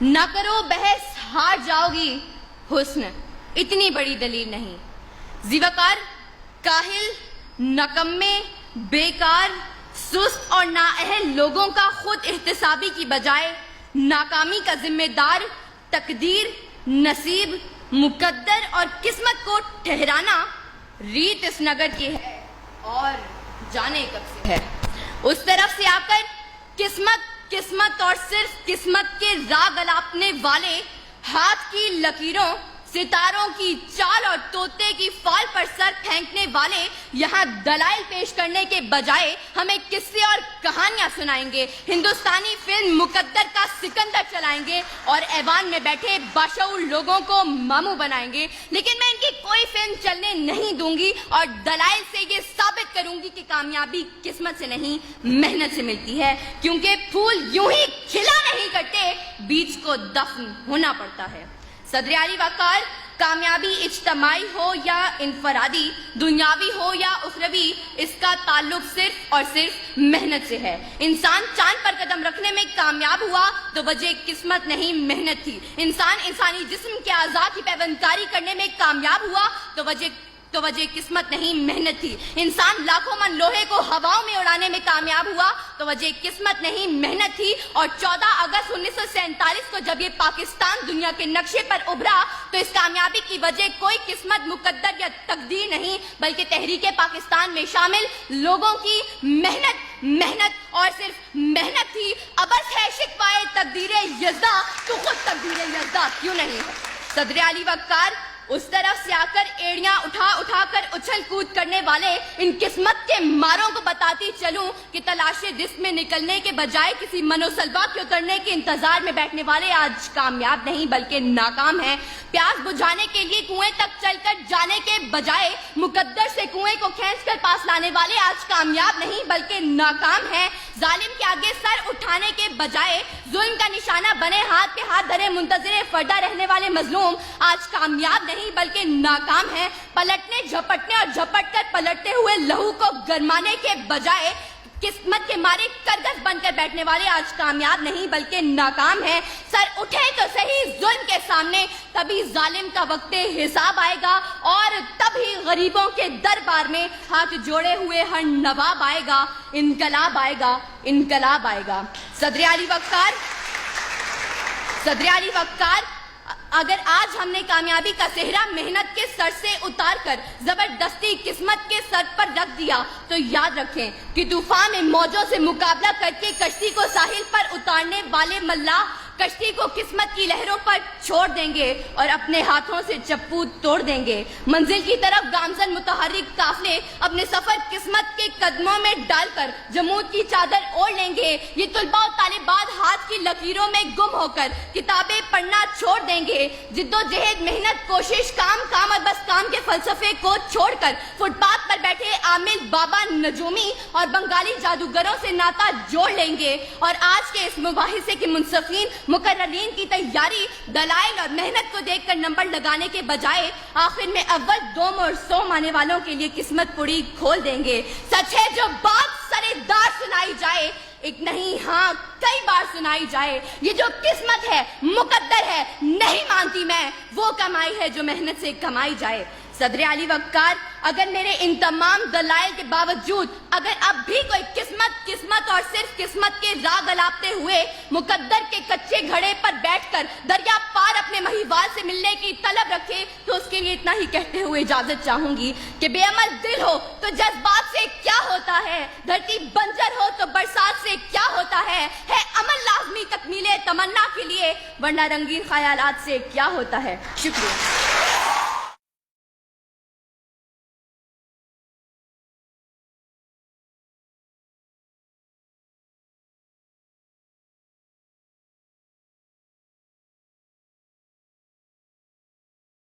نہ کرو بحث ہار جاؤ گی، حسن اتنی بڑی دلیل نہیں۔ زیوکار، کاہل، نکمے، بیکار، سست اور نااہل لوگوں کا خود احتسابی کی بجائے ناکامی کا ذمہ دار تقدیر، نصیب، مقدر اور قسمت کو ٹھہرانا ریت اس نگر کی ہے اور جانے کب سے ہے۔ اس طرف سے آ کر قسمت اور صرف قسمت کے راگ الاپنے والے ہاتھ کی لکیروں، ستاروں کی چال اور طوطے کی فال پر سر پھینکنے والے یہاں دلائل پیش کرنے کے بجائے ہمیں قصے اور کہانیاں سنائیں گے، ہندوستانی فلم مقدر کا سکندر چلائیں گے اور ایوان میں بیٹھے باشعور لوگوں کو ماموں بنائیں گے، لیکن میں ان کی کوئی فلم چلنے نہیں دوں گی اور دلائل سے یہ ثابت کروں گی کہ کامیابی قسمت سے نہیں محنت سے ملتی ہے، کیونکہ پھول یوں ہی کھلا نہیں کرتے، بیج کو دفن ہونا پڑتا ہے۔ صدر اعلی وقار، کامیابی اجتماعی ہو یا انفرادی، دنیاوی ہو یا اخروی، اس کا تعلق صرف اور صرف محنت سے ہے۔ انسان چاند پر قدم رکھنے میں کامیاب ہوا تو وجہ قسمت نہیں محنت تھی۔ انسان انسانی جسم کے اعضاء کی پیوندکاری کرنے میں کامیاب ہوا تو وجہ قسمت نہیں محنت تھی۔ انسان لاکھوں من لوہے کو ہواؤں میں اڑانے میں کامیاب ہوا تو وجہ قسمت نہیں محنت تھی۔ اور 14 اگست 1947 کو جب یہ پاکستان دنیا کے نقشے پر ابھرا تو اس کامیابی کی وجہ کوئی قسمت، مقدر یا تقدیر نہیں بلکہ تحریک پاکستان میں شامل لوگوں کی محنت اور صرف محنت تھی۔ ابس ہے شکوائے تقدیر یزداں تو خود تقدیر یزداں کیوں نہیں ہے۔ صدر اعلی وقار، اس طرف سے آ کر ایڑیاں اٹھا کر اچھل کود کرنے والے ان قسمت کے ماروں کو بتاتی چلوں کہ تلاش رزق میں نکلنے کے بجائے کسی منوسلوا کے اترنے کے انتظار میں بیٹھنے والے آج کامیاب نہیں بلکہ ناکام ہیں۔ پیاس بجھانے کے لیے کنویں تک چل کر جانے کے بجائے مقدر سے کنویں کو کھینچ کر پاس لانے والے آج کامیاب نہیں بلکہ ناکام ہیں۔ ظالم کے آگے سر اٹھانے کے بجائے ظلم کا نشانہ بنے ہاتھ پہ ہاتھ دھرے منتظر فردہ رہنے والے مظلوم آج کامیاب نہیں بلکہ ناکام ہیں۔ پلٹنے، جھپٹنے اور جھپٹ کر پلٹتے ہوئے لہو کو گرمانے کے بجائے قسمت کے مارے کرگس بن کر بیٹھنے والے آج کامیاب نہیں بلکہ ناکام ہیں۔ سر اٹھے تو صحیح ظلم کے سامنے، تبھی ظالم کا وقت حساب آئے گا اور تبھی غریبوں کے دربار میں ہاتھ جوڑے ہوئے ہر نواب آئے گا، انقلاب آئے گا، انقلاب آئے گا۔ صدر اعلی وقار، اگر آج ہم نے کامیابی کا صحرا محنت کے سر سے اتار کر زبردستی قسمت کے سر پر رکھ دیا تو یاد رکھیں کہ طوفان میں موجوں سے مقابلہ کر کے کشتی کو ساحل پر اتارنے والے ملاح کشتی کو قسمت کی لہروں پر چھوڑ دیں گے اور اپنے ہاتھوں سے چپو توڑ دیں گے۔ منزل کی طرف گامزن متحرک قافلے اپنے سفر قسمت کے قدموں میں ڈال کر جمود کی چادر اوڑھ لیں گے۔ یہ طلباء و طالبات ہاتھ کی لکیروں میں گم ہو کر کتابیں پڑھنا چھوڑ دیں گے۔ جد و جہد، محنت، کوشش، کام اور بس کام کے فلسفے کو چھوڑ کر فٹ پاتھ پر بیٹھے عامل، بابا نجومی اور بنگالی جادوگروں سے ناتا جوڑ لیں گے اور آج کے اس مباحثے کے منصفین مقررین کی تیاری دلائل اور محنت کو دیکھ کر نمبر لگانے کے بجائے آخر میں اول، دوم اور سوم آنے والوں کے لیے قسمت پوری کھول دیں گے۔ سچ ہے جو بات سرے دار سنائی جائے، ایک نہیں ہاں کئی بار سنائی جائے، یہ جو قسمت ہے، مقدر ہے، نہیں مانتی میں وہ کمائی ہے جو محنت سے کمائی جائے۔ صدر اعلی وقار، اگر میرے ان تمام دلائل کے باوجود اگر اب بھی کوئی قسمت اور صرف قسمت کے راگ الاپتے ہوئے مقدر کے کچے گھڑے پر بیٹھ کر دریا پار اپنے مہیوال سے ملنے کی طلب رکھے تو اس کے لیے اتنا ہی کہتے ہوئے اجازت چاہوں گی کہ بے عمل دل ہو تو جذبات سے کیا ہوتا ہے، دھرتی بنجر ہو تو برسات سے کیا ہوتا ہے عمل لازمی تکمیل تمنا کے لیے، ورنہ رنگین خیالات سے کیا ہوتا ہے۔ شکریہ۔